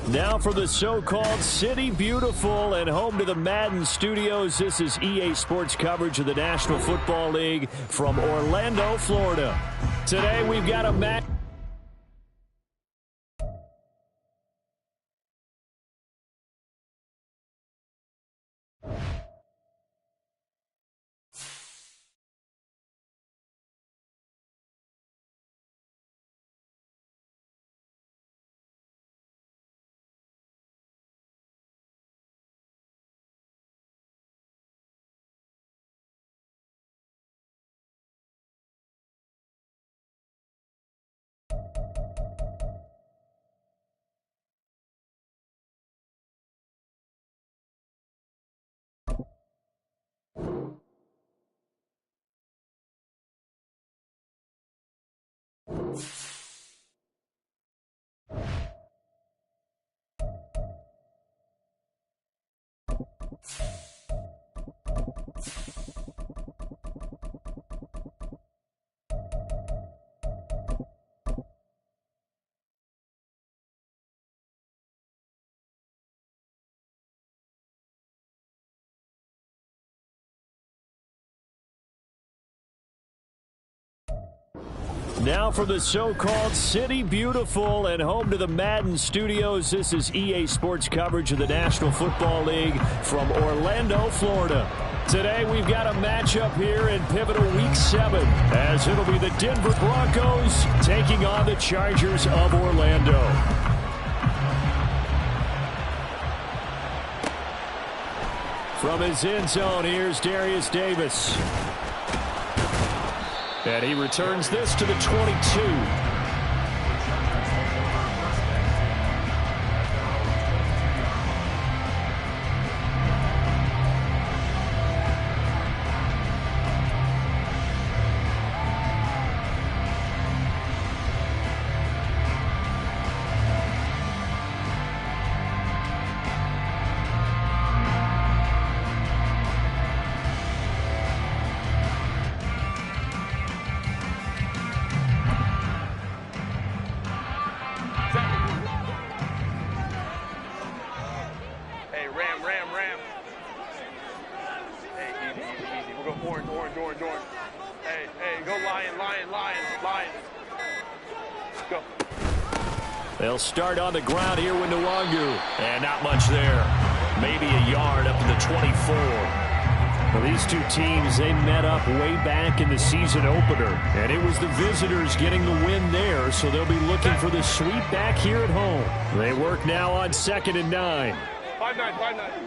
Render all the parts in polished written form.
Now for the so-called City Beautiful and home to the Madden Studios. This is EA Sports coverage of the National Football League from Orlando, Florida. Today we've got a match. Now from the so-called City Beautiful and home to the Madden Studios, this is EA Sports coverage of the National Football League from Orlando, Florida. Today we've got a matchup here in pivotal Week 7, as it'll be the Denver Broncos taking on the Chargers of Orlando. From his end zone, here's Darius Davis. And he returns this to the 22. They'll start on the ground here with Nwangu. And not much there. Maybe a yard up to the 24. Well, these two teams, they met up way back in the season opener. And it was the visitors getting the win there, so they'll be looking for the sweep back here at home. They work now on 2nd and 9. 5-9.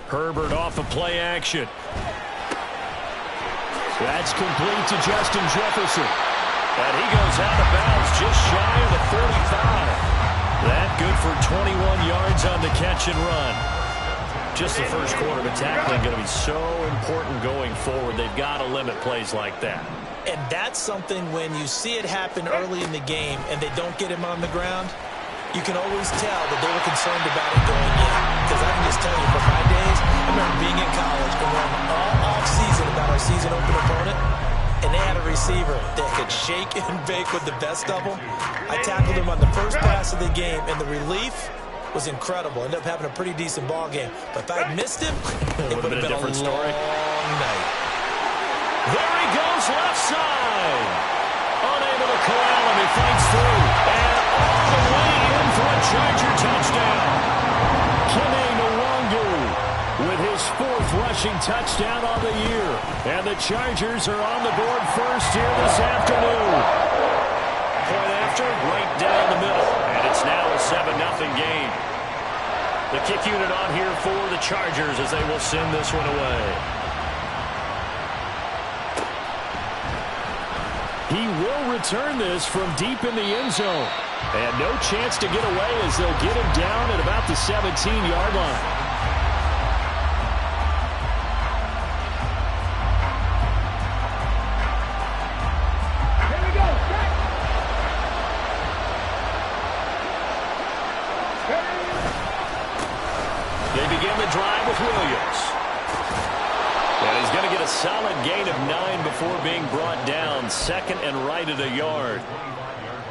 Herbert off of play action. That's complete to Justin Jefferson. And he goes out of bounds just shy of the 45. That good for 21 yards on the catch and run. Just the first quarter of tackling going to be so important going forward. They've got to limit plays like that. And that's something when you see it happen early in the game and they don't get him on the ground, you can always tell that they were concerned about it going in. Because I can just tell you, from my days, I remember being in college and learning all off-season about our season-open opponent, and they had a receiver that could shake and bake with the best of them. I tackled him on the first pass of the game, and the relief was incredible. Ended up having a pretty decent ball game. But if I'd missed him, it would have been a different long story. night. There he goes, left side. Unable to corral him, he fights through. And all the way in for a Charger touchdown. Kene Nwangu with his 4th rushing touchdown on the year. And the Chargers are on the board first here this afternoon. Point after, right down the middle. And it's now a 7-0 game. The kick unit on here for the Chargers as they will send this one away. He will return this from deep in the end zone. And no chance to get away as they'll get him down at about the 17-yard line. They begin the drive with Williams. And he's going to get a solid gain of 9 before being brought down. 2nd and right at a yard.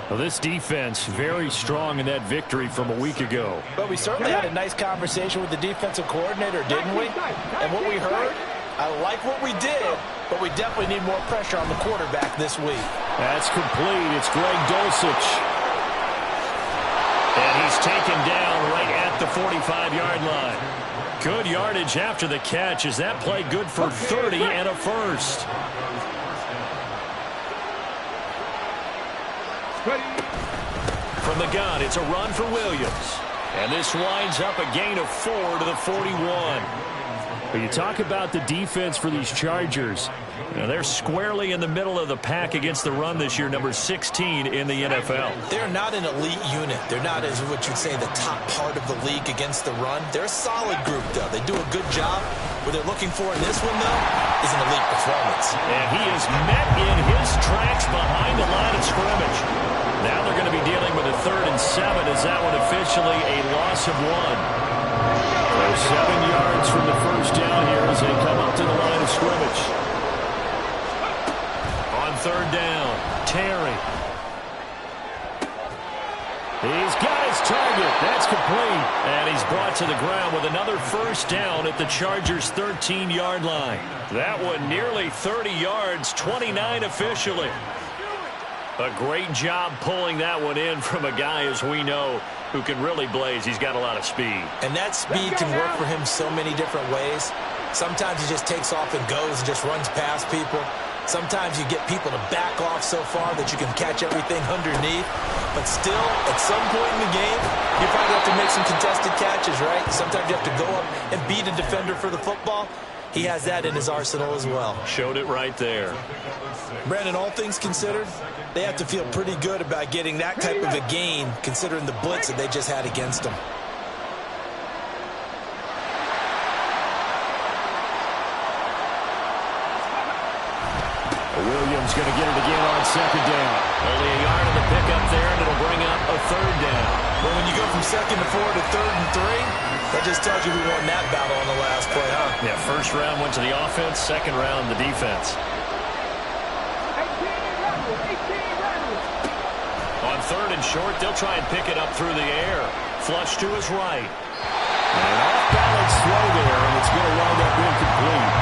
Well, this defense very strong in that victory from a week ago. But we certainly had a nice conversation with the defensive coordinator, didn't we? And what we heard, I like what we did, but we definitely need more pressure on the quarterback this week. That's complete. It's Greg Dulcich. And he's taken down right at the 45-yard line. Good yardage after the catch. Is that play good for 30 and a first? From the gun, it's a run for Williams. And this winds up a gain of 4 to the 41. But you talk about the defense for these Chargers. They're squarely in the middle of the pack against the run this year, number 16 in the NFL. They're not an elite unit. They're not, as what you'd say, the top part of the league against the run. They're a solid group, though. They do a good job. What they're looking for in this one, though, is an elite performance. And he is met in his tracks behind the line of scrimmage. Now they're going to be dealing with a 3rd and 7. Is that one officially a loss of 1? So 7 yards from the first down here as they come up to the line of scrimmage. On 3rd down, Terry. He's got his target. That's complete. And he's brought to the ground with another first down at the Chargers' 13-yard line. That one nearly 30 yards, 29 officially. A great job pulling that one in from a guy, as we know, who can really blaze. He's got a lot of speed. And that speed can work for him so many different ways. Sometimes he just takes off and goes and just runs past people. Sometimes you get people to back off so far that you can catch everything underneath. But still, at some point in the game, you probably have to make some contested catches, right? Sometimes you have to go up and beat a defender for the football. He has that in his arsenal as well. Showed it right there. Brandon, all things considered, they have to feel pretty good about getting that type of a gain, considering the blitz that they just had against them. Williams going to get it again on 2nd down. Only a yard in the pickup there, and it'll bring up a 3rd down. Well, when you go from 2nd to 4 to 3rd and 3, that just tells you we won that battle on the last play, huh? Yeah, first round went to the offense, second round the defense. On 3rd and short, they'll try and pick it up through the air. Flush to his right. And off-balance throw there, and it's going to wind up incomplete.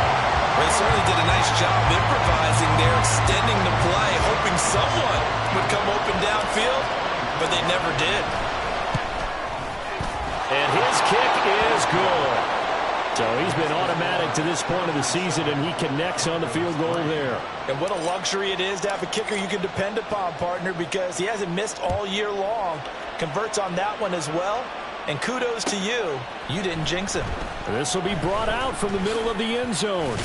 They certainly did a nice job improvising there, extending the play, hoping someone would come open downfield, but they never did. And his kick is good. So he's been automatic to this point of the season, and he connects on the field goal there. And what a luxury it is to have a kicker you can depend upon, partner, because he hasn't missed all year long. Converts on that one as well. And kudos to you. You didn't jinx him. This will be brought out from the middle of the end zone.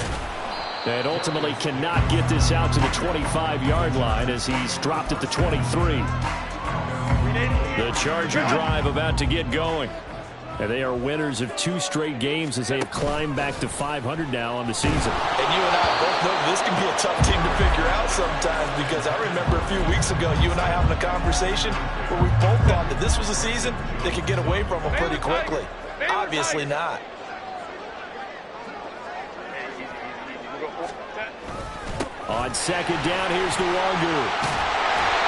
And ultimately cannot get this out to the 25-yard line as he's dropped at the 23. The Charger drive about to get going. And they are winners of 2 straight games as they have climbed back to 500 now on the season. And you and I both know this can be a tough team to figure out sometimes, because I remember a few weeks ago you and I having a conversation where we both thought that this was a season that could get away from them pretty quickly. Obviously not. On 2nd down, here's the Wangu.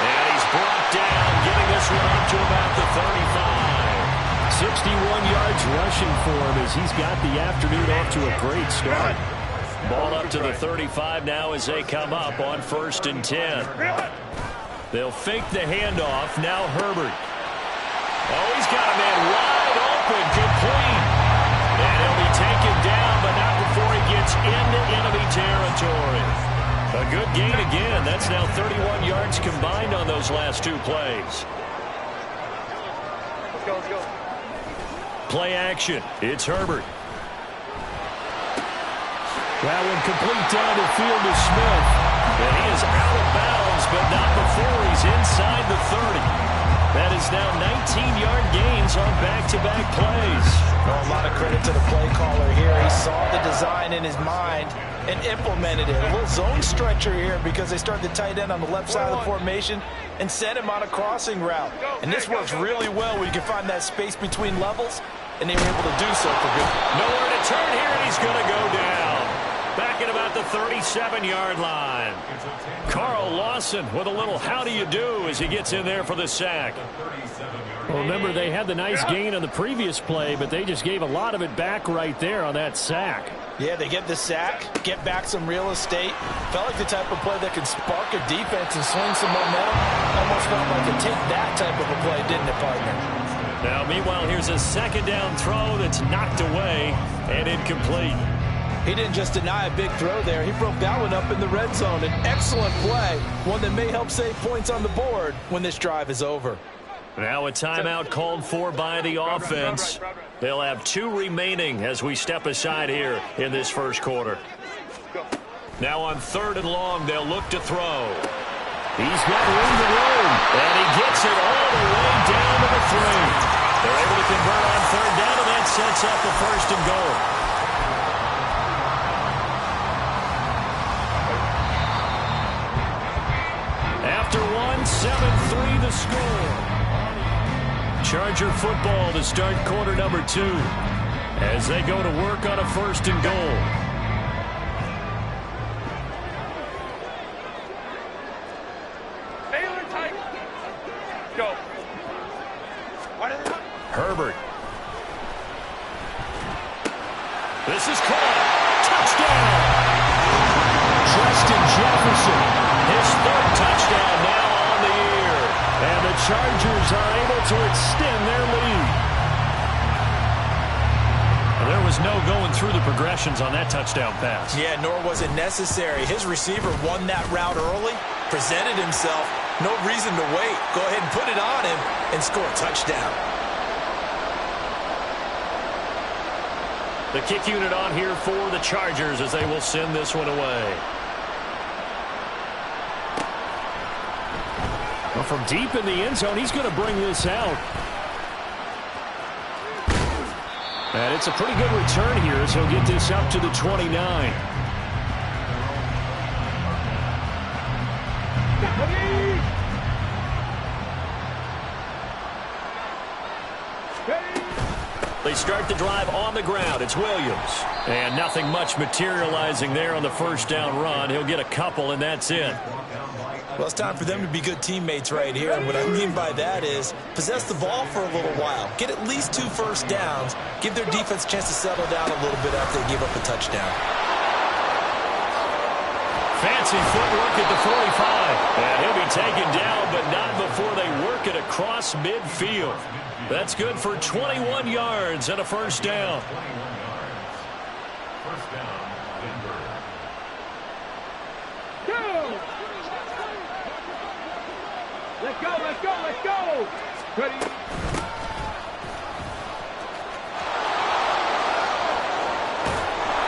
And he's brought down, getting this one up to about the 35. 61 yards rushing for him as he's got the afternoon off to a great start. Ball up to the 35 now as they come up on 1st and 10. They'll fake the handoff. Now Herbert. Oh, he's got a man wide open, complete. And he'll be taken down, but not before he gets into enemy territory. A good gain again. That's now 31 yards combined on those last 2 plays. Let's go, let's go. Play action. It's Herbert. That one complete down the field to Smith. And he is out of bounds, but not before he's inside the 30. That is now 19-yard gains on back-to-back plays. Well, a lot of credit to the play caller here. He saw the design in his mind and implemented it. A little zone stretcher here because they started the tight end on the left side of the formation and sent him on a crossing route. And this works really well where you can find that space between levels, and they were able to do so for good. Nowhere to turn here, and he's going to go down. Back at about the 37-yard line. Carl Lawson with a little how do you do as he gets in there for the sack. Well, remember, they had the nice gain on the previous play, but they just gave a lot of it back right there on that sack. Yeah, they get the sack, get back some real estate. Felt like the type of play that can spark a defense and swing some momentum. Almost felt like it take that type of a play, didn't it, partner? Now, meanwhile, here's a 2nd down throw that's knocked away and incomplete. He didn't just deny a big throw there. He broke that one up in the red zone. An excellent play, one that may help save points on the board when this drive is over. Now a timeout called for by the offense. They'll have 2 remaining as we step aside here in this first quarter. Now on 3rd and long, they'll look to throw. He's got room to roam, and he gets it all the way down to the 3. They're able to convert on 3rd down, and that sets up the 1st and goal. After 1, 7-3 the score. Charger football to start quarter number 2 as they go to work on a 1st and goal. Go. Herbert. This is caught. Touchdown. Justin Jefferson. His 3rd touchdown now on the year. And the Chargers are able to extend their lead. There was no going through the progressions on that touchdown pass. Yeah, nor was it necessary. His receiver won that route early, presented himself. No reason to wait. Go ahead and put it on him and score a touchdown. The kick unit on here for the Chargers as they will send this one away. Well, from deep in the end zone, he's going to bring this out. And it's a pretty good return here as he'll get this up to the 29. They start the drive on the ground. It's Williams. And nothing much materializing there on the 1st down run. He'll get a couple, and that's it. Well, it's time for them to be good teammates right here. And what I mean by that is possess the ball for a little while. Get at least 2 first downs. Give their defense a chance to settle down a little bit after they give up a touchdown. Fancy footwork at the 45. And he'll be taken down, but not before they work it across midfield. That's good for 21 yards and a 1st down. Let's go, let's go, let's go! Ready?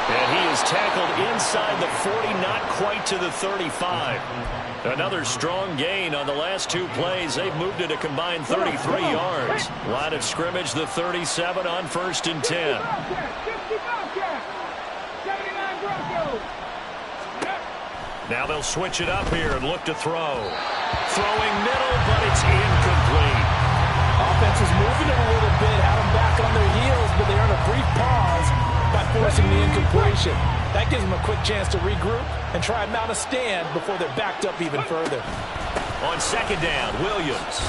And he is tackled inside the 40, not quite to the 35. Another strong gain on the last 2 plays. They've moved it a combined 33 yards. Line of scrimmage, the 37 on 1st and 10. Now they'll switch it up here and look to throw. Throwing middle, but it's incomplete. Offense is moving it a little bit, had them back on their heels, but they earn a brief pause by forcing the incompletion. That gives them a quick chance to regroup and try and mount a stand before they're backed up even further. On 2nd down, Williams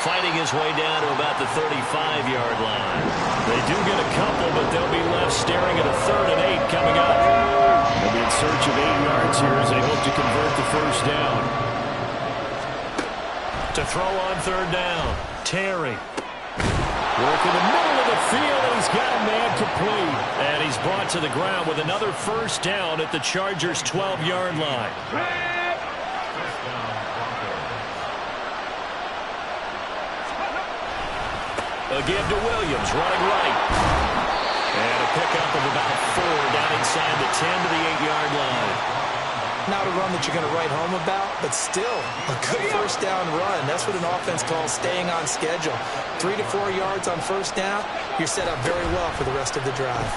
fighting his way down to about the 35-yard line. They do get a couple, but they'll be left staring at a 3rd and 8 coming up. They'll be in search of 8 yards here as they hope to convert the 1st down. To throw on 3rd down, Terry. Work in the middle of the field, and he's got a man complete. And he's brought to the ground with another 1st down at the Chargers' 12-yard line. A give to Williams, running right. And a pickup of about 4 down inside the 10 to the 8-yard line. Not a run that you're going to write home about, but still a good 1st down run. That's what an offense calls staying on schedule. 3 to 4 yards on 1st down, you're set up very well for the rest of the drive.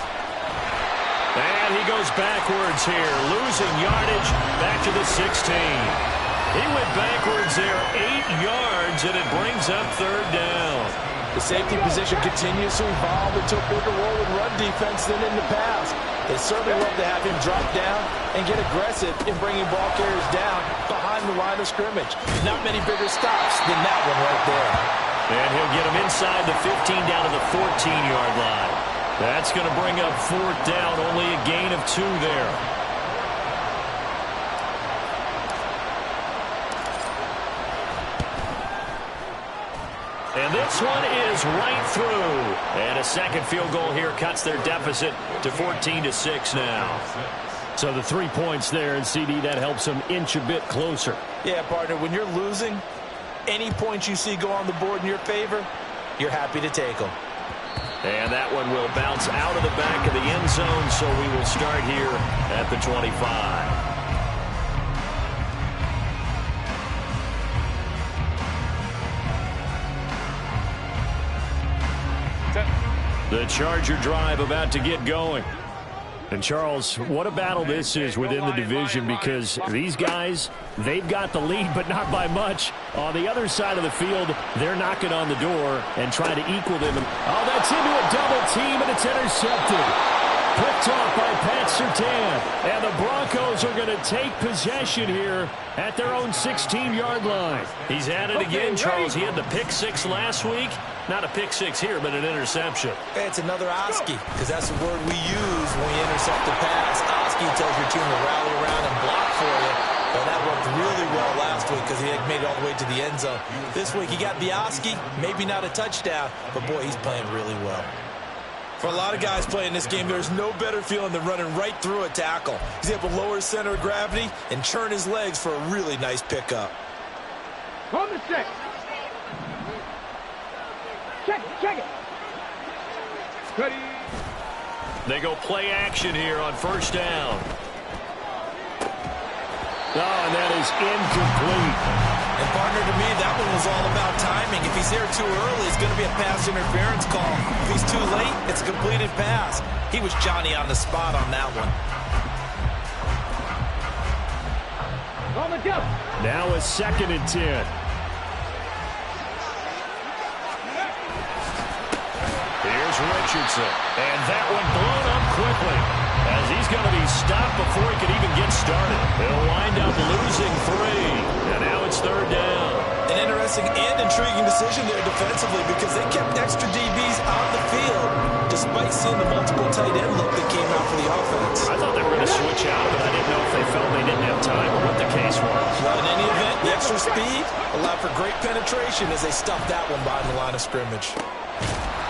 And he goes backwards here, losing yardage back to the 16. He went backwards there 8 yards, and it brings up 3rd down. The safety position continues to evolve into a bigger role in run defense than in the past. They certainly love to have him drop down and get aggressive in bringing ball carriers down behind the line of scrimmage. Not many bigger stops than that one right there. And he'll get him inside the 15 down to the 14-yard line. That's going to bring up 4th down, only a gain of 2 there. And this one is right through. And a second field goal here cuts their deficit to 14-6 now. So the 3 points there, and CD, that helps them inch a bit closer. Yeah, partner, when you're losing, any points you see go on the board in your favor, you're happy to take them. And that one will bounce out of the back of the end zone, so we will start here at the 25. The Charger drive about to get going. And, Charles, what a battle this is within the division, because these guys, they've got the lead, but not by much. On the other side of the field, they're knocking on the door and trying to equal them. Oh, that's into a double team, and it's intercepted. Picked off by Pat Surtain. And the Broncos are going to take possession here at their own 16-yard line. He's at it again, Charles. He had the pick six last week. Not a pick six here, but an interception. It's another Oski, because that's the word we use when we intercept a pass. Oski tells your team to rally around and block for you. Well, that worked really well last week because he made it all the way to the end zone. This week he got the Oski, maybe not a touchdown, but, boy, he's playing really well. For a lot of guys playing this game, there's no better feeling than running right through a tackle. He's able to lower his center of gravity and churn his legs for a really nice pickup. On the 6. Check it. Ready. They go play action here on first down. Oh, and that is incomplete. And, partner, to me, that one was all about timing. If he's there too early, it's going to be a pass interference call. If he's too late, it's a completed pass. He was Johnny on the spot on that one. On the jump. Now a 2nd and 10. Here's Richardson. And that one blown up quickly, as he's going to be stopped before he can even get started. He'll wind up losing 3. And now it's 3rd down. An interesting and intriguing decision there defensively, because they kept extra DBs on the field despite seeing the multiple tight end look that came out for the offense. I thought they were going to switch out, but I didn't know if they felt they didn't have time or what the case was. Well, in any event, the extra speed allowed for great penetration as they stuffed that one behind the line of scrimmage.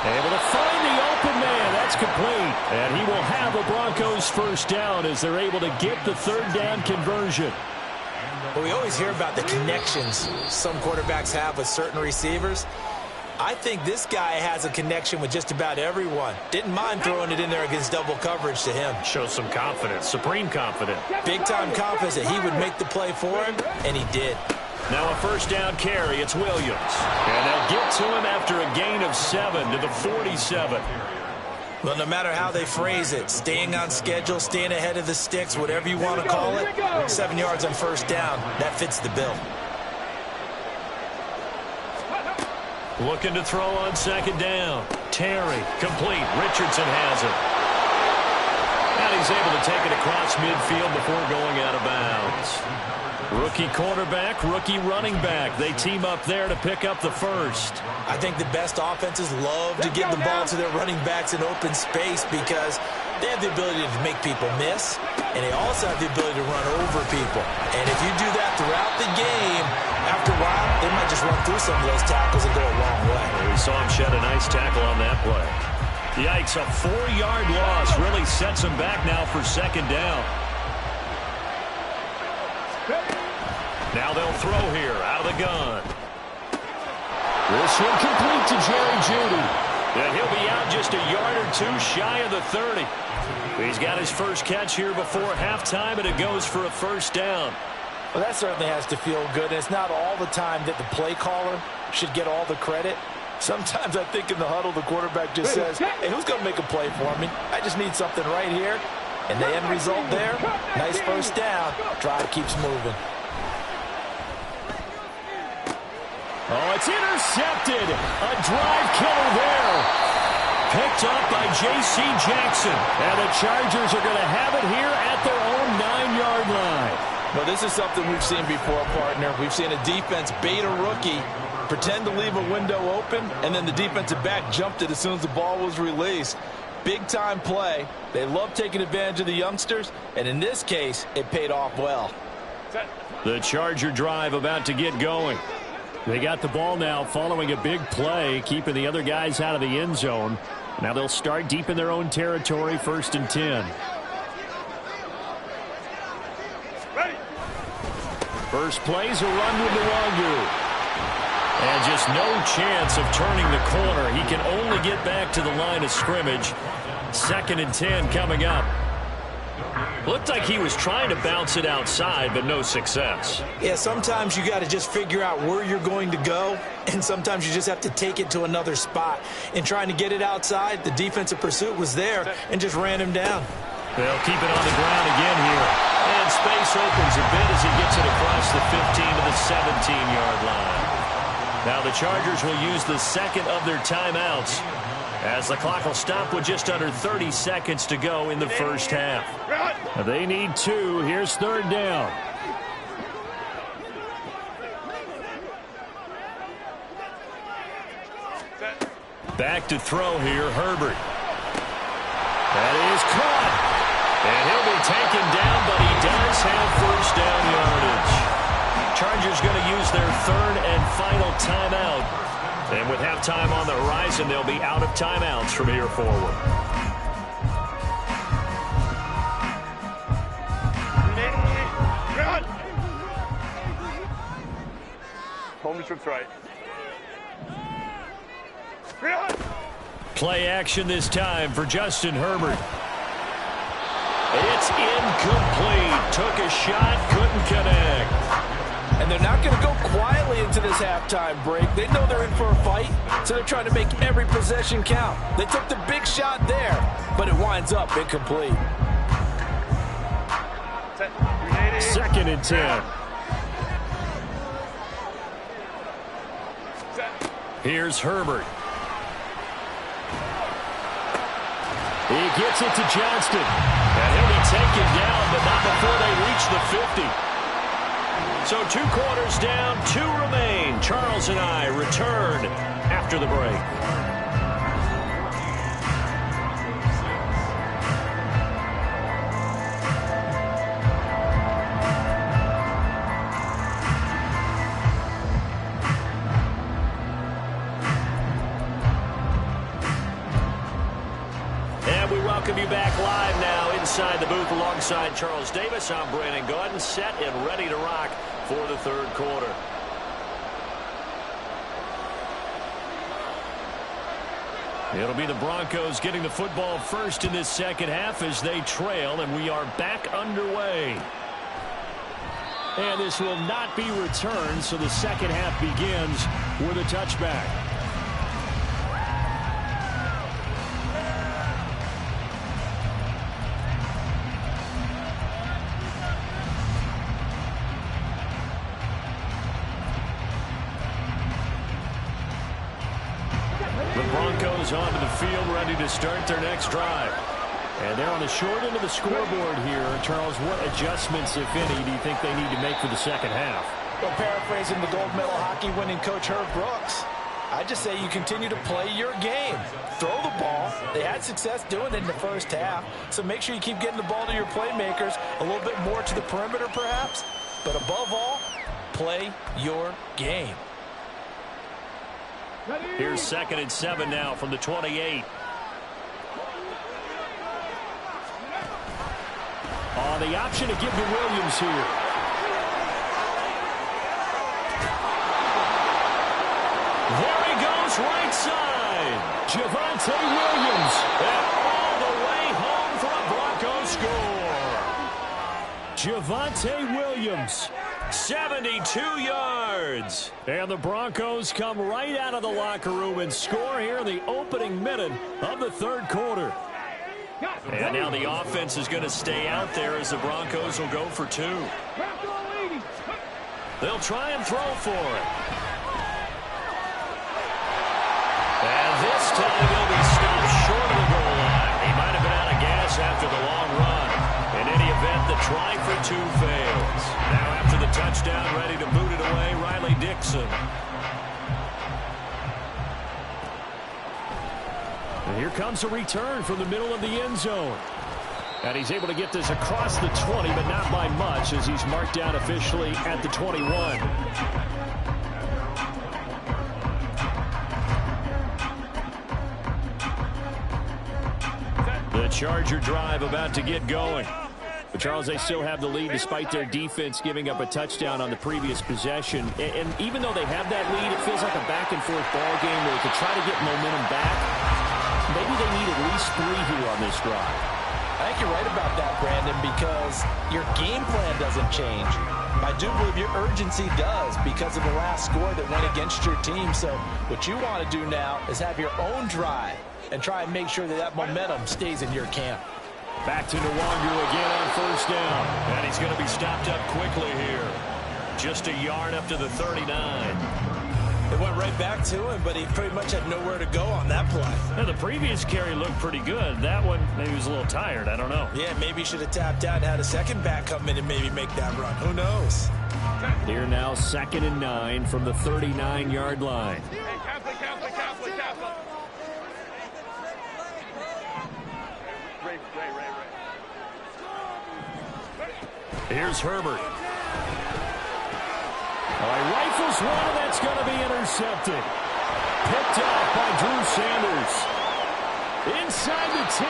Able to find the open man. That's complete. And he will have a Broncos first down as they're able to get the 3rd down conversion. Well, we always hear about the connections some quarterbacks have with certain receivers. I think this guy has a connection with just about everyone. Didn't mind throwing it in there against double coverage to him. Shows some confidence, supreme confidence. Big-time confidence that he would make the play for him, and he did. Now a first down carry. It's Williams. And they'll get to him after a gain of 7 to the 47. Well, no matter how they phrase it, staying on schedule, staying ahead of the sticks, whatever you want to call it, 7 yards on first down, that fits the bill. Looking to throw on 2nd down. Terry, complete. Richardson has it. And he's able to take it across midfield before going out of bounds. Rookie quarterback, rookie running back. They team up there to pick up the first. I think the best offenses love to give the ball to their running backs in open space because they have the ability to make people miss, and they also have the ability to run over people. And if you do that throughout the game, after a while, they might just run through some of those tackles and go a long way. We saw him shed a nice tackle on that play. Yikes, a 4-yard loss really sets him back now for 2nd down. Now they'll throw here out of the gun. This one complete to Jerry Jeudy. And he'll be out just a yard or 2 shy of the 30. He's got his first catch here before halftime, and it goes for a first down. Well, that certainly has to feel good. And it's not all the time that the play caller should get all the credit. Sometimes I think in the huddle, the quarterback just says, hey, who's going to make a play for me? I just need something right here. And the end result there, nice first down. Drive keeps moving. Oh, it's intercepted. A drive killer there. Picked up by J.C. Jackson. And the Chargers are going to have it here at their own 9-yard line. Well, this is something we've seen before, partner. We've seen a defense bait a rookie, pretend to leave a window open, and then the defensive back jumped it as soon as the ball was released. Big-time play. They love taking advantage of the youngsters, and in this case, it paid off well. The Charger drive about to get going. They got the ball now following a big play, keeping the other guys out of the end zone. Now they'll start deep in their own territory, 1st and 10. Ready. First play's a run with the Wagyu. And just no chance of turning the corner. He can only get back to the line of scrimmage. 2nd and 10 coming up. Looked like he was trying to bounce it outside, but no success. Yeah, sometimes you got to just figure out where you're going to go, and sometimes you just have to take it to another spot. In trying to get it outside, the defensive pursuit was there and just ran him down. They'll keep it on the ground again here. And space opens a bit as he gets it across the 15 to the 17-yard line. Now the Chargers will use the second of their timeouts as the clock will stop with just under 30 seconds to go in the first half. They need 2. Here's 3rd down. Back to throw here, Herbert. That is caught. And he'll be taken down, but he does have first down yardage. Chargers going to use their 3rd and final timeout. And with halftime on the horizon, they'll be out of timeouts from here forward. Home trips right. Play action this time for Justin Herbert. It's incomplete. Took a shot, couldn't connect. And they're not going to go quietly into this halftime break. They know they're in for a fight, so they're trying to make every possession count. They took the big shot there, but it winds up incomplete. 2nd and 10. Here's Herbert. He gets it to Johnston. And he'll be taken down, but not before they reach the 50. So 2 quarters down, 2 remain. Charles and I return after the break. Welcome you back live now inside the booth alongside Charles Davis. I'm Brandon Gordon, set and ready to rock for the 3rd quarter. It'll be the Broncos getting the football first in this 2nd half as they trail, and we are back underway. And this will not be returned, so the 2nd half begins with a touchback. Onto the field, ready to start their next drive. And they're on the short end of the scoreboard here. Charles, what adjustments, if any, do you think they need to make for the 2nd half? Well, paraphrasing the gold medal hockey winning coach Herb Brooks, I just say you continue to play your game. Throw the ball. They had success doing it in the first half, so make sure you keep getting the ball to your playmakers, a little bit more to the perimeter perhaps, but above all, play your game. Here's 2nd and 7 now from the 28. The option to give to Williams here. There he goes, right side. Javonte Williams. And all the way home for a Broncos score. Javonte Williams. 72 yards. And the Broncos come right out of the locker room and score here in the opening minute of the 3rd quarter. And now the offense is going to stay out there as the Broncos will go for 2. They'll try and throw for it. And this time he'll be stopped short of the goal line. He might have been out of gas after the long run. In any event, the try for 2 fails. Now after the touchdown, ready to boot it away, Riley Dixon. And here comes a return from the middle of the end zone. And he's able to get this across the 20, but not by much as he's marked down officially at the 21. The Charger drive about to get going. But Charles, they still have the lead despite their defense giving up a touchdown on the previous possession. And even though they have that lead, it feels like a back-and-forth ball game where to try to get momentum back, maybe they need at least 3 here on this drive. I think you're right about that, Brandon, because your game plan doesn't change. I do believe your urgency does because of the last score that went against your team. So what you want to do now is have your own drive and try and make sure that that momentum stays in your camp. Back to Nwangu again on first down. And he's going to be stopped up quickly here. Just a yard up to the 39. It went right back to him, but he pretty much had nowhere to go on that play. Now, the previous carry looked pretty good. That one, maybe he was a little tired. I don't know. Yeah, maybe he should have tapped out and had a second back come in and maybe make that run. Who knows? Here now, 2nd and 9 from the 39-yard line. Hey, Catholic. Here's Herbert. Rifles one, and that's going to be intercepted. Picked off by Drew Sanders. Inside the 10.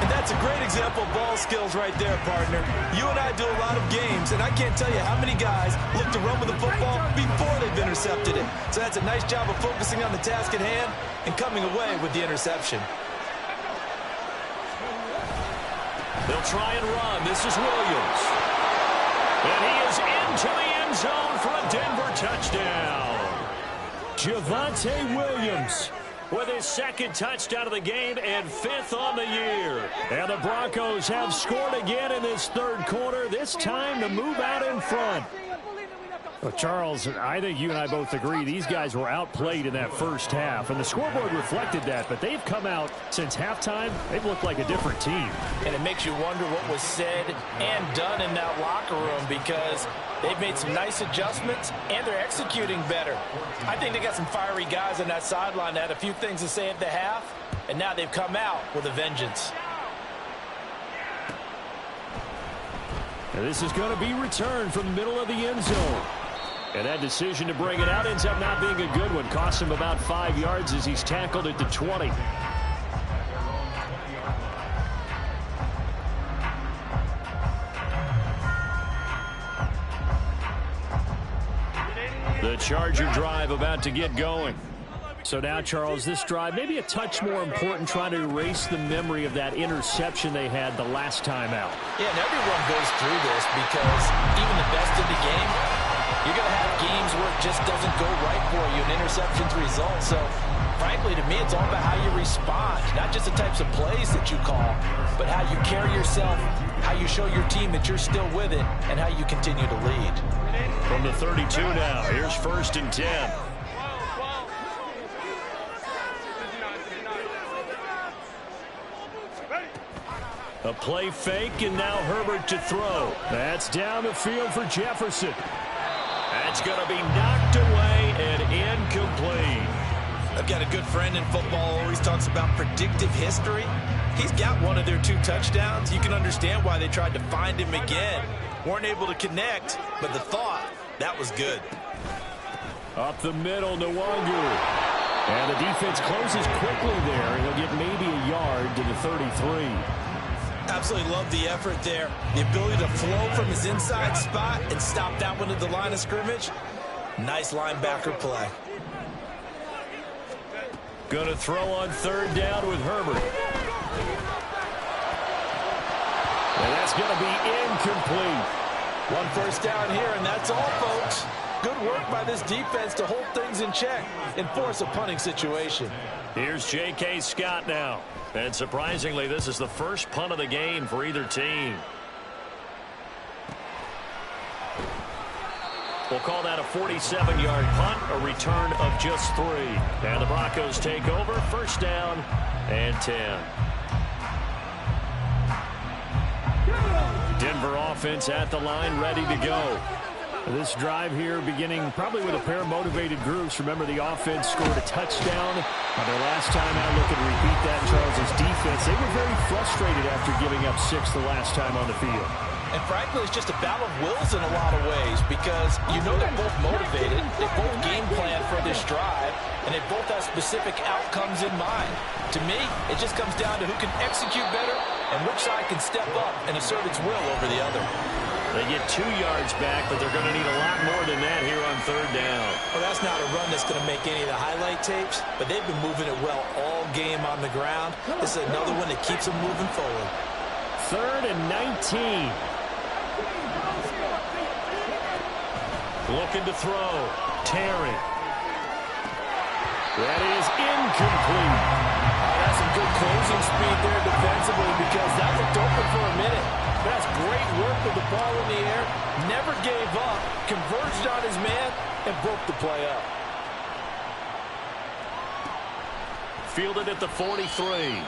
And that's a great example of ball skills right there, partner. You and I do a lot of games, and I can't tell you how many guys look to run with the football before they've intercepted it. So that's a nice job of focusing on the task at hand and coming away with the interception. They'll try and run. This is Williams. And he is into the end zone for a Denver touchdown. Javonte Williams with his 2nd touchdown of the game and 5th on the year. And the Broncos have scored again in this 3rd quarter, this time to move out in front. Well, Charles, I think you and I both agree these guys were outplayed in that first half, and the scoreboard reflected that, but they've come out since halftime. They've looked like a different team. And it makes you wonder what was said and done in that locker room because they've made some nice adjustments, and they're executing better. I think they got some fiery guys on that sideline that had a few things to say at the half, and now they've come out with a vengeance. And this is going to be returned from the middle of the end zone. And that decision to bring it out ends up not being a good one. Cost him about 5 yards as he's tackled at the 20. The Charger drive about to get going. So now, Charles, this drive maybe a touch more important, trying to erase the memory of that interception they had the last time out. Yeah, and everyone goes through this because even the best in the game, you're going to have games where it just doesn't go right for you, and interceptions result. So, frankly, to me, it's all about how you respond, not just the types of plays that you call, but how you carry yourself, how you show your team that you're still with it, and how you continue to lead. From the 32 now, here's 1st and 10. A play fake, and now Herbert to throw. That's down the field for Jefferson. That's going to be knocked away and incomplete. I've got a good friend in football, always talks about predictive history. He's got one of their 2 touchdowns. You can understand why they tried to find him again. Weren't able to connect, but the thought, that was good. Up the middle, Nwangu. And the defense closes quickly there. He'll get maybe a yard to the 33. Absolutely love the effort there. The ability to flow from his inside spot and stop that one at the line of scrimmage. Nice linebacker play. Going to throw on 3rd down with Herbert. And that's going to be incomplete. 1 first down here, and that's all, folks. Good work by this defense to hold things in check and force a punting situation. Here's J.K. Scott now. And surprisingly, this is the first punt of the game for either team. We'll call that a 47-yard punt, a return of just 3. And the Broncos take over, 1st down and 10. Denver offense at the line, ready to go. This drive here beginning probably with a pair of motivated groups. Remember, the offense scored a touchdown on their last time out. Looking to repeat that in Charles' defense. They were very frustrated after giving up 6 the last time on the field. And frankly, it's just a battle of wills in a lot of ways because you know they're both motivated. They both game plan for this drive, and they both have specific outcomes in mind. To me, it just comes down to who can execute better and which side can step up and assert its will over the other. They get 2 yards back, but they're going to need a lot more than that here on 3rd down. Well, that's not a run that's going to make any of the highlight tapes, but they've been moving it well all game on the ground. This is another one that keeps them moving forward. 3rd and 19. Looking to throw. Terry. That is incomplete. That's some good closing speed there defensively because that looked open for a minute. That's great work with the ball in the air. Never gave up. Converged on his man and broke the play up. Fielded at the 43.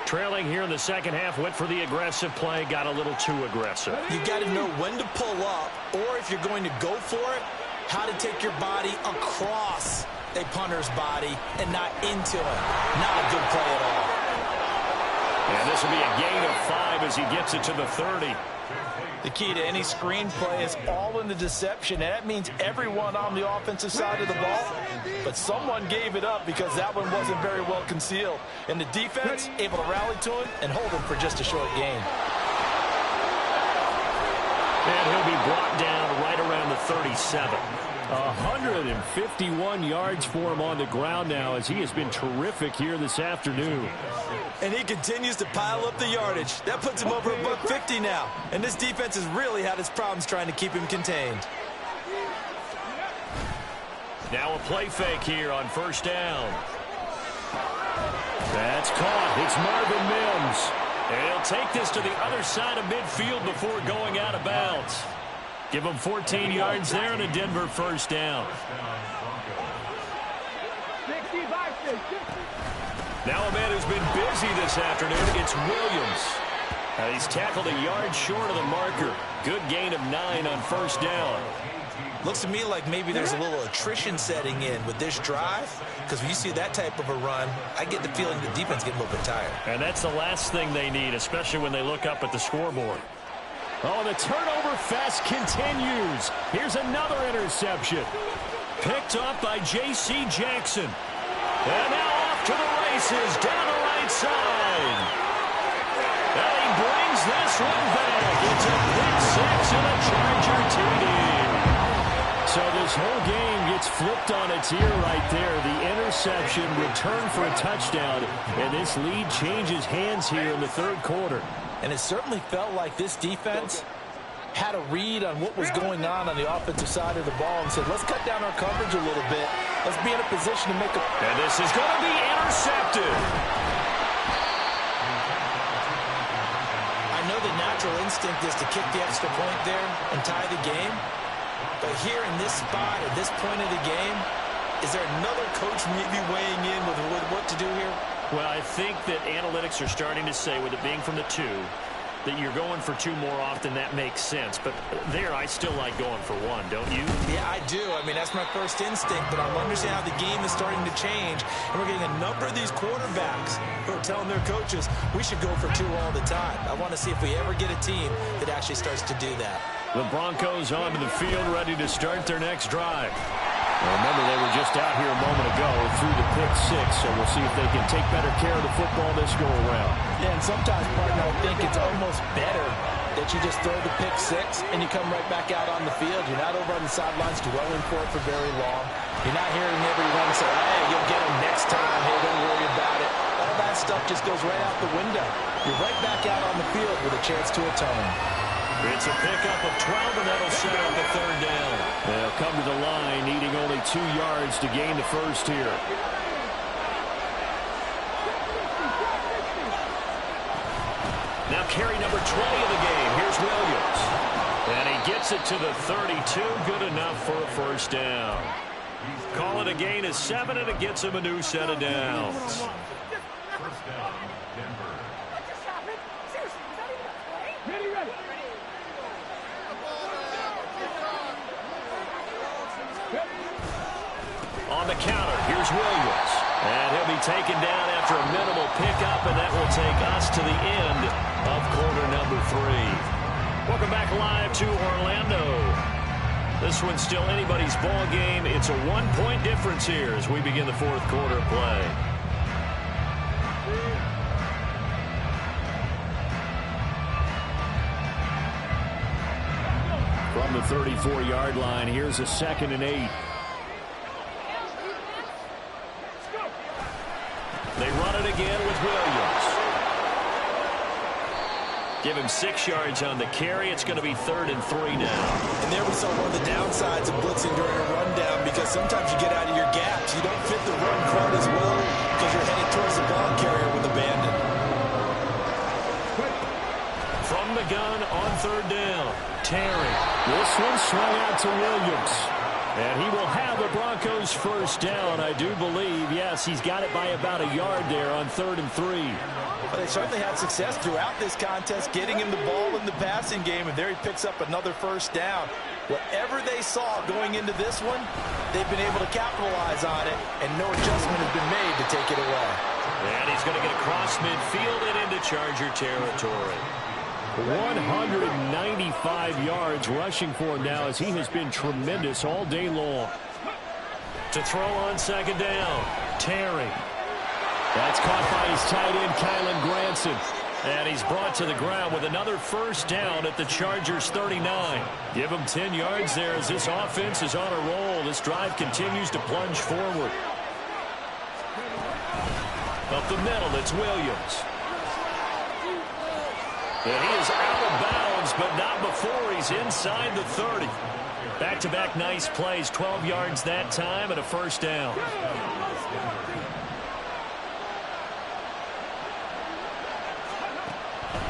Trailing here in the second half, went for the aggressive play, got a little too aggressive. You got to know when to pull up, or if you're going to go for it, how to take your body across a punter's body and not into him. Not a good play at all. And this will be a gain of 5 as he gets it to the 30. The key to any screen play is all in the deception, and that means everyone on the offensive side of the ball. But someone gave it up because that one wasn't very well concealed. And the defense able to rally to him and hold him for just a short gain. And he'll be brought down right around the 37. 151 yards for him on the ground now as he has been terrific here this afternoon. And he continues to pile up the yardage. That puts him over $150 now. And this defense has really had its problems trying to keep him contained. Now a play fake here on 1st down. That's caught. It's Marvin Mims. And he'll take this to the other side of midfield before going out of bounds. Give him 14 yards there and a Denver 1st down. Now a man who's been busy this afternoon, it's Williams. He's tackled a yard short of the marker. Good gain of 9 on 1st down. Looks to me like maybe there's a little attrition setting in with this drive, because when you see that type of a run, I get the feeling the defense getting a little bit tired. And that's the last thing they need, especially when they look up at the scoreboard. Oh, the turnover fest continues. Here's another interception. Picked up by J.C. Jackson. And now off to the races down the right side. And he brings this one back. It's a pick 6 and a Charger TD. So this whole game gets flipped on its ear right there. The interception, return for a touchdown, and this lead changes hands here in the 3rd quarter. And it certainly felt like this defense had a read on what was going on the offensive side of the ball and said, let's cut down our coverage a little bit. Let's be in a position to make a... And this is going to be intercepted. I know the natural instinct is to kick the extra point there and tie the game. But here in this spot, at this point of the game, is there another coach maybe weighing in with what to do here? Well, I think that analytics are starting to say, with it being from the 2, that you're going for 2 more often. That makes sense. But there, I still like going for 1, don't you? Yeah, I do. I mean, that's my first instinct. But I'm understanding how the game is starting to change. And we're getting a number of these quarterbacks who are telling their coaches, we should go for 2 all the time. I want to see if we ever get a team that actually starts to do that. The Broncos onto the field, ready to start their next drive. Well, remember, they were just out here a moment ago through the pick 6, so we'll see if they can take better care of the football this go-around. Yeah, and sometimes, partner, I think it's almost better that you just throw the pick 6 and you come right back out on the field. You're not over on the sidelines dwelling for it for very long. You're not hearing everyone say, hey, you'll get them next time. Hey, don't worry about it. All that stuff just goes right out the window. You're right back out on the field with a chance to atone. It's a pickup of 12, and that'll set up the 3rd down. They'll come to the line, needing only 2 yards to gain the 1st here. Now carry number 20 of the game. Here's Williams. And he gets it to the 32. Good enough for a 1st down. Call it a gain of 7, and it gets him a new set of downs. On the counter, here's Williams. And he'll be taken down after a minimal pickup, and that will take us to the end of quarter number 3. Welcome back live to Orlando. This one's still anybody's ball game. It's a one-point difference here as we begin the fourth quarter play. From the 34-yard line, here's a 2nd and 8. They run it again with Williams. Give him 6 yards on the carry. It's going to be 3rd and 3 now. And there we saw one of the downsides of blitzing during a rundown, because sometimes you get out of your gaps. You don't fit the run quite as well because you're headed towards the ball carrier with abandon. From the gun on 3rd down, Terry. This one swung out to Williams. And he will have the Broncos first down, I do believe. Yes, he's got it by about a yard there on 3rd and 3. But they certainly had success throughout this contest, getting him the ball in the passing game, and there he picks up another first down. Whatever they saw going into this one, they've been able to capitalize on it, and no adjustment has been made to take it away. And he's going to get across midfield and into Charger territory. 195 yards rushing for him now, as he has been tremendous all day long. To throw on 2nd down, Terry. That's caught by his tight end, Kylan Granson. And he's brought to the ground with another first down at the Chargers' 39. Give him 10 yards there as this offense is on a roll. This drive continues to plunge forward. Up the middle, it's Williams. And he is out of bounds, but not before he's inside the 30. Back-to-back nice plays, 12 yards that time and a first down.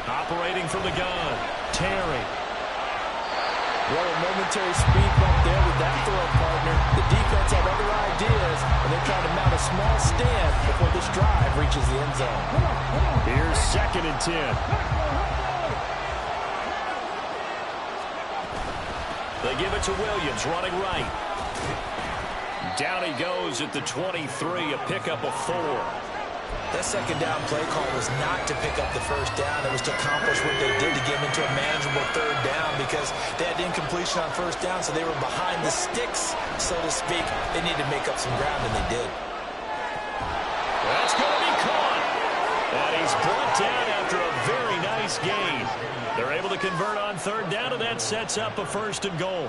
Operating from the gun, Terry. What a momentary speed bump there with that throw, partner. The defense had other ideas, and they're trying to mount a small stand before this drive reaches the end zone. Here's 2nd and 10. They give it to Williams, running right. Down he goes at the 23, a pickup of 4. That 2nd down play call was not to pick up the first down. It was to accomplish what they did to get them into a manageable 3rd down, because they had incompletion on 1st down, so they were behind the sticks, so to speak. They needed to make up some ground, and they did. That's going to be caught. And he's brought down after a very nice gain. They're able to convert on 3rd down, and that sets up a 1st and goal.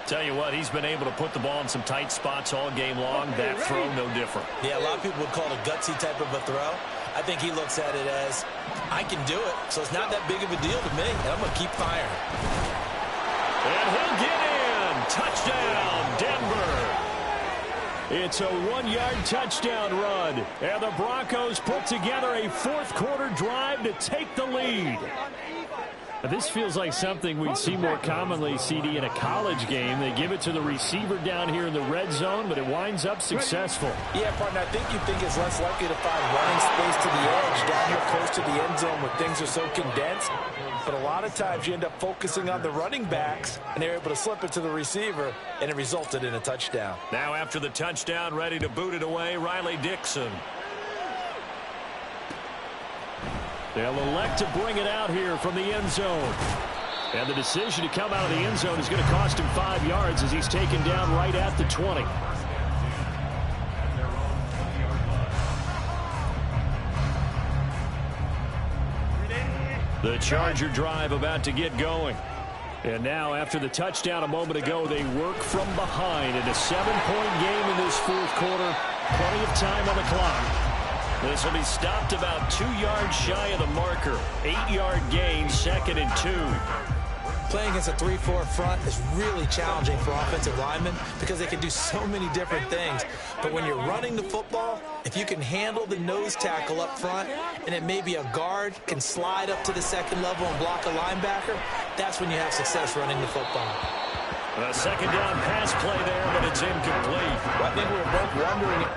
Tell you what, he's been able to put the ball in some tight spots all game long. That throw, no different. Yeah, a lot of people would call it a gutsy type of a throw. I think he looks at it as, I can do it, so it's not that big of a deal to me, and I'm going to keep firing. And he'll get in. Touchdown, Denver. It's a 1-yard touchdown run, and the Broncos put together a fourth-quarter drive to take the lead. This feels like something we'd see more commonly, CD, in a college game. They give it to the receiver down here in the red zone, but it winds up successful. Yeah, partner, I think you think it's less likely to find running space to the edge down here close to the end zone where things are so condensed. But a lot of times you end up focusing on the running backs, and they're able to slip it to the receiver, and it resulted in a touchdown. Now after the touchdown, ready to boot it away, Riley Dixon. They'll elect to bring it out here from the end zone. And the decision to come out of the end zone is going to cost him 5 yards as he's taken down right at the 20. The Charger drive about to get going. And now after the touchdown a moment ago, they work from behind in a 7-point game in this fourth quarter. Plenty of time on the clock. This will be stopped about 2 yards shy of the marker. 8-yard gain, 2nd and 2. Playing against a 3-4 front is really challenging for offensive linemen because they can do so many different things. But when you're running the football, if you can handle the nose tackle up front, and it may be a guard can slide up to the second level and block a linebacker, that's when you have success running the football. A second down pass play there, but it's incomplete. Well, I think we were both wondering.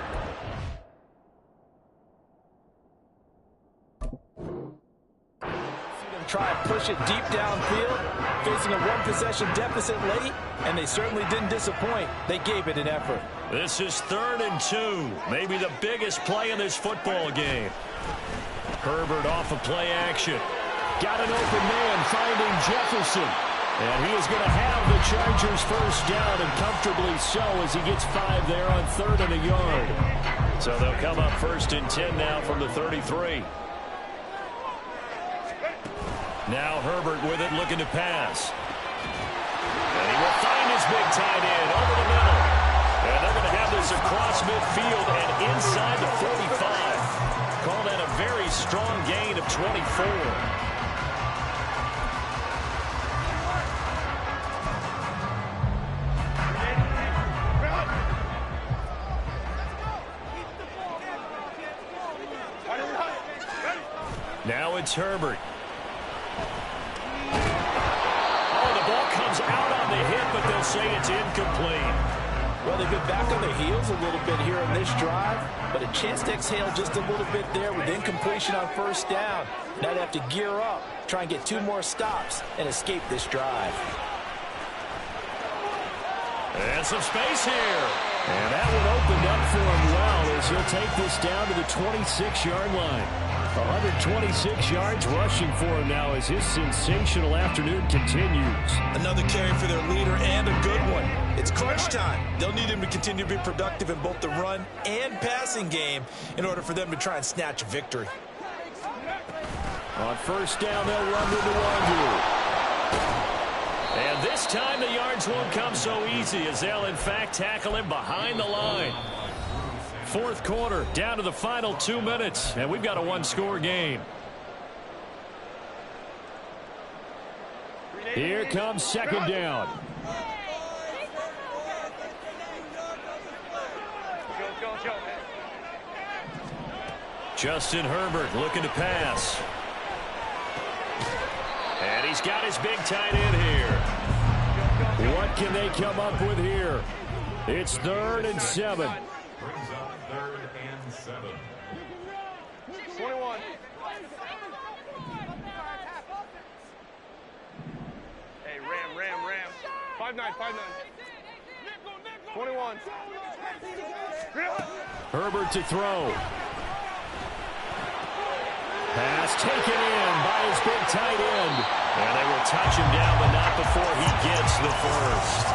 Try and push it deep downfield, facing a one-possession deficit late, and they certainly didn't disappoint. They gave it an effort. This is 3rd and 2, maybe the biggest play in this football game. Herbert off of play action. Got an open man finding Jefferson. And he is going to have the Chargers first down, and comfortably so, as he gets 5 there on 3rd and a yard. So they'll come up 1st and 10 now from the 33. Now Herbert with it, looking to pass. And he will find his big tight end over the middle. And they're going to have this across midfield and inside the 45. Call that a very strong gain of 24. Now it's Herbert. Oh, the ball comes out on the hit, but they'll say it's incomplete. Well, they've been back on their heels a little bit here in this drive, but a chance to exhale just a little bit there with incompletion on 1st down. Now they have to gear up, try and get 2 more stops, and escape this drive. And some space here. And that one opened up for him well as he'll take this down to the 26-yard line. 126 yards rushing for him now as his sensational afternoon continues. Another carry for their leader and a good one. It's crunch time. They'll need him to continue to be productive in both the run and passing game in order for them to try and snatch a victory. On 1st down, they'll run with the Wandu. And this time the yards won't come so easy as they'll in fact tackle him behind the line. 4th quarter, down to the final 2 minutes, and we've got a 1-score game. Here comes 2nd down. Justin Herbert looking to pass. And he's got his big tight end here. What can they come up with here? It's 3rd and 7. 21. Hey, Ram. 5'9", 21. Herbert to throw. Pass taken in by his big tight end. And they will touch him down, but not before he gets the first.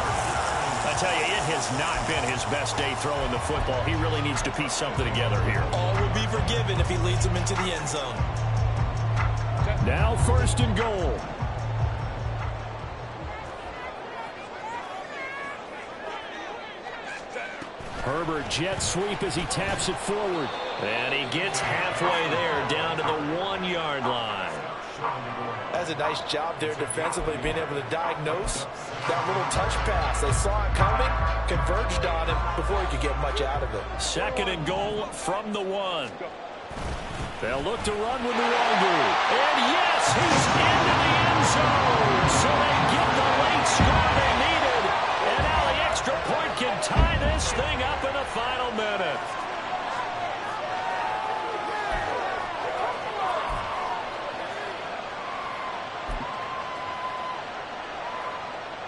I tell you, it has not been his best day throwing the football. He really needs to piece something together here. All will be forgiven if he leads them into the end zone. Now 1st and goal. Herbert jet sweep as he taps it forward. And he gets halfway there down to the 1-yard line. That's a nice job there defensively, being able to diagnose that little touch pass. They saw it coming, converged on him before he could get much out of it. 2nd and goal from the 1. They'll look to run with Nwangu. And yes, he's into the end zone. So they get the late score they needed. And now the extra point can tie this thing up in the final minute.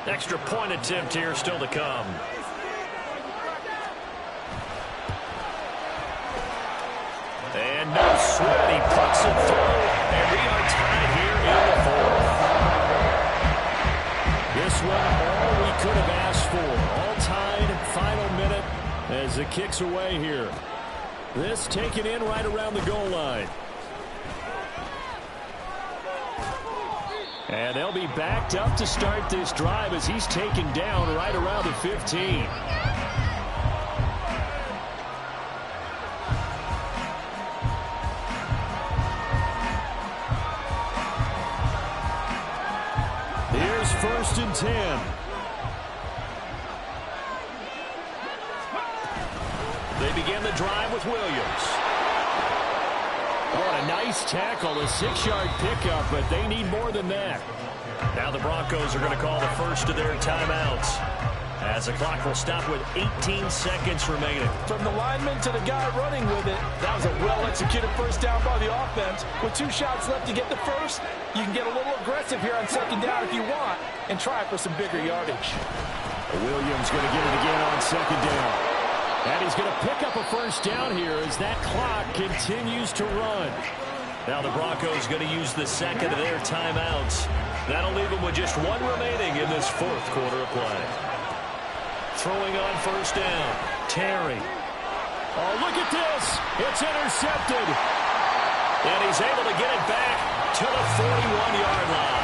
Extra point attempt here still to come. And no sweat, he puts it through, and we are tied here in the 4th. This one, all we could have asked for. All tied, final minute as it kicks away here. This taken in right around the goal line. And they'll be backed up to start this drive as he's taken down right around the 15. Here's 1st and 10. They begin the drive with Williams. What a nice tackle, a 6-yard pickup, but they need more than that. Now the Broncos are going to call the first of their timeouts as the clock will stop with 18 seconds remaining. From the lineman to the guy running with it, that was a well-executed first down by the offense. With 2 shots left to get the first, you can get a little aggressive here on 2nd down if you want and try for some bigger yardage. Williams going to get it again on 2nd down. And he's going to pick up a first down here as that clock continues to run. Now the Broncos going to use the 2nd of their timeouts That'll leave him with just one remaining in this fourth quarter of play. Throwing on first down, Terry. Oh, look at this. It's intercepted. And he's able to get it back to the 41-yard line.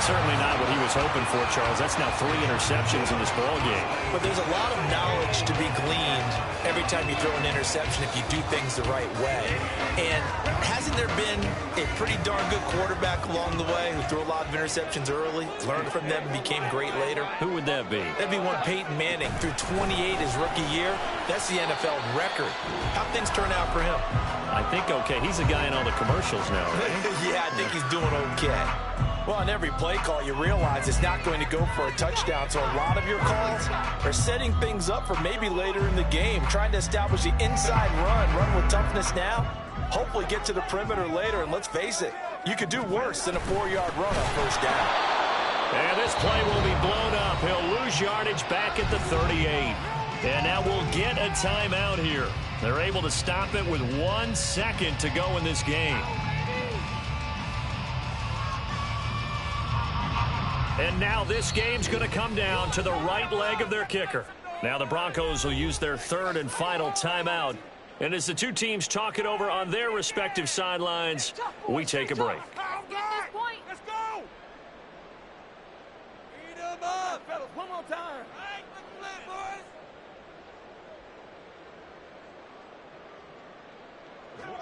Certainly not what he was hoping for, Charles. That's now 3 interceptions in this ball game. But there's a lot of knowledge to be gleaned every time you throw an interception if you do things the right way. And hasn't there been a pretty darn good quarterback along the way who threw a lot of interceptions early, learned from them, and became great later? Who would that be? That'd be one Peyton Manning. Threw 28 his rookie year. That's the NFL record. How'd things turn out for him? I think okay. He's a guy in all the commercials now, right? Yeah, I think he's doing okay. Well, on every play call, you realize it's not going to go for a touchdown, so a lot of your calls are setting things up for maybe later in the game, trying to establish the inside run with toughness now, hopefully get to the perimeter later, and let's face it, you could do worse than a 4-yard run on first down. And this play will be blown up. He'll lose yardage back at the 38. And now we'll get a timeout here. They're able to stop it with 1 second to go in this game. And now this game's going to come down to the right leg of their kicker. Now the Broncos will use their third and final timeout. And as the two teams talk it over on their respective sidelines, we take a break. Let's go! Eat them up, fellas. One more time.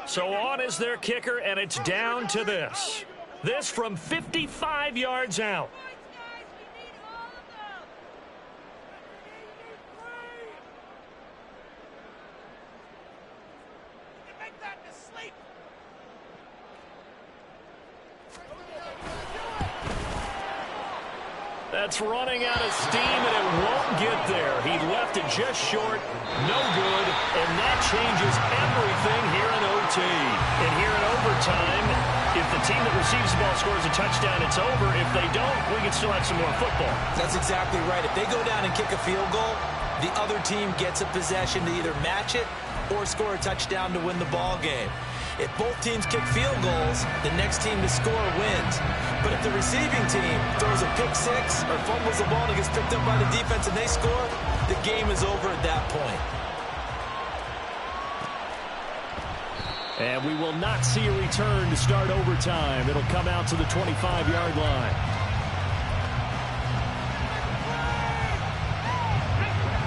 So on is their kicker, and it's down to this. This from 55 yards out. That's running out of steam, and it won't get there. He left it just short, no good, and that changes everything here in OT. And here in overtime, if the team that receives the ball scores a touchdown, it's over. If they don't, we can still have some more football. That's exactly right. If they go down and kick a field goal, the other team gets a possession to either match it or score a touchdown to win the ball game. If both teams kick field goals, the next team to score wins. But if the receiving team throws a pick six or fumbles the ball and it gets picked up by the defense and they score, the game is over at that point. And we will not see a return to start overtime. It'll come out to the 25-yard line.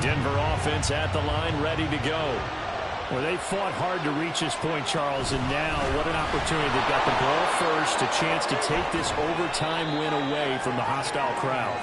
Denver offense at the line, ready to go. Well, they fought hard to reach this point, Charles, and now what an opportunity. They've got the ball first, a chance to take this overtime win away from the hostile crowd.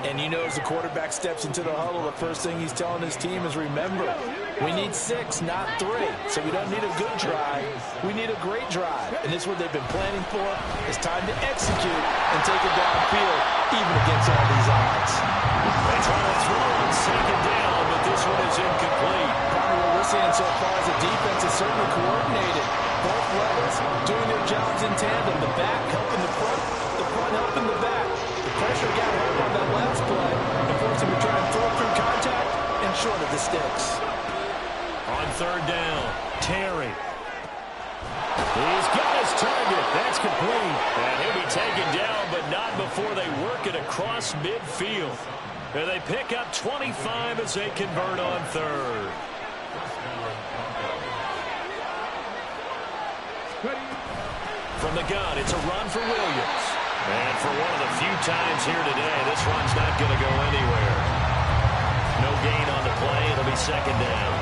And you know, as the quarterback steps into the huddle, the first thing he's telling his team is, remember, we need 6, not 3. So we don't need a good drive. We need a great drive. And this is what they've been planning for. It's time to execute and take it downfield, even against all these odds. They try to throw on second down, but this one is incomplete. Probably what we're seeing so far is the defense is certainly coordinated. Both levels doing their jobs in tandem. The back helping the front helping the back. The pressure got hurt on that last play and forced him to try and throw through contact and short of the sticks. On third down, Terry. He's got his target. That's complete. And he'll be taken down, but not before they work it across midfield. And they pick up 25 as they convert on third. From the gun, it's a run for Williams. And for one of the few times here today, this run's not going to go anywhere. No gain on the play. It'll be second down.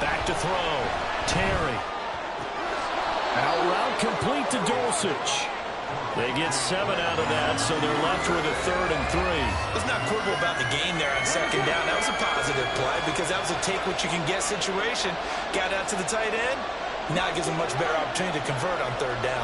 Back to throw. Terry. Out route complete to Dulcich. They get 7 out of that, so they're left with a 3rd and 3. Let's not quibble about the gain there on second down. That was a positive play because that was a take-what-you-can-get situation. Got out to the tight end. Now it gives them much better opportunity to convert on third down.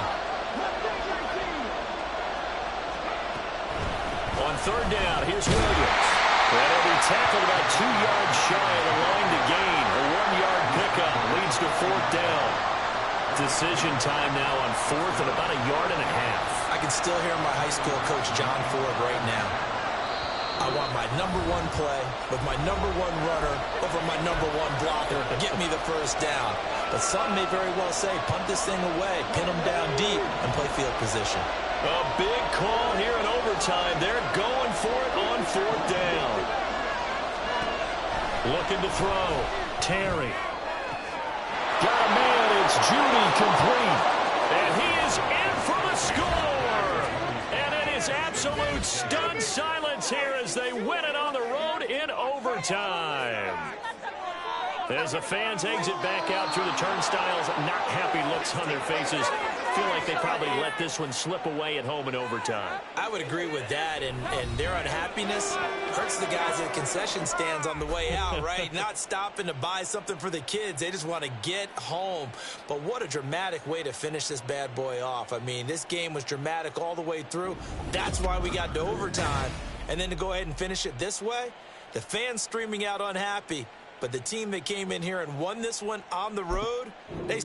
On third down, here's Williams. And he'll be tackled about 2 yards shy of the line to gain. A 1-yard pickup leads to 4th down. Decision time now on 4th and about 1.5 yards. I can still hear my high school coach John Ford right now. I want my number one play with my number one runner over my number one blocker. Get me the first down. But some may very well say, punt this thing away, pin them down deep, and play field position. A big call here in overtime. They're going for it on fourth down. Looking to throw. Terry. Got a man. It's Judy complete. And he is in for the score. And it is absolute stunned silence here as they win it on the road in overtime. As the fans exit back out through the turnstiles, not happy looks on their faces. Feel like they probably let this one slip away at home in overtime. I would agree with that, and their unhappiness hurts the guys at the concession stands on the way out, right? Not stopping to buy something for the kids. They just want to get home. But what a dramatic way to finish this bad boy off. I mean, this game was dramatic all the way through. That's why we got to overtime. And then to go ahead and finish it this way, the fans streaming out unhappy. But the team that came in here and won this one on the road, they...